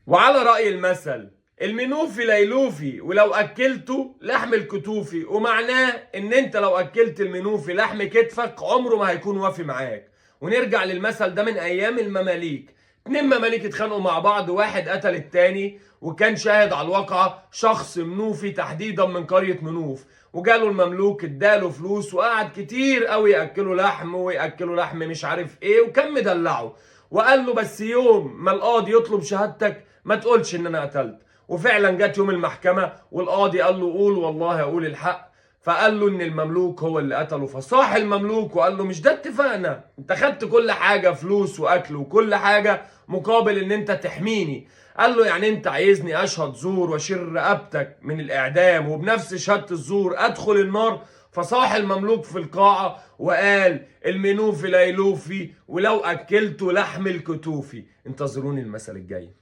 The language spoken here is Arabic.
وعلى رأي المثل المنوفي ليلوفي ولو أكلته لحم الكتوفي، ومعناه إن أنت لو أكلت المنوفي لحم كتفك عمره ما هيكون وافي معاك. ونرجع للمثل ده من أيام المماليك. اتنين مماليك اتخانقوا مع بعض، واحد قتل التاني، وكان شاهد على الواقعة شخص منوفي تحديدا من قرية منوف. وجاله المملوك اداله فلوس وقعد كتير قوي يأكله لحم ويأكله لحم مش عارف ايه، وكان مدلعه. وقال له بس يوم ما القاضي يطلب شهادتك ما تقولش ان انا قتلت. وفعلا جت يوم المحكمة والقاضي قال له قول والله اقول الحق. فقال له ان المملوك هو اللي قتله. فصاح المملوك وقال له مش ده اتفقنا؟ انت خدت كل حاجة، فلوس واكل وكل حاجة، مقابل ان انت تحميني. قال له يعني انت عايزني اشهد زور واشيل رقبتك من الاعدام وبنفس شهادة الزور ادخل النار؟ فصاح المملوك في القاعة وقال المنوفي ليلوفي ولو اكلته لحم الكتوفي. انتظروني المثل الجاي.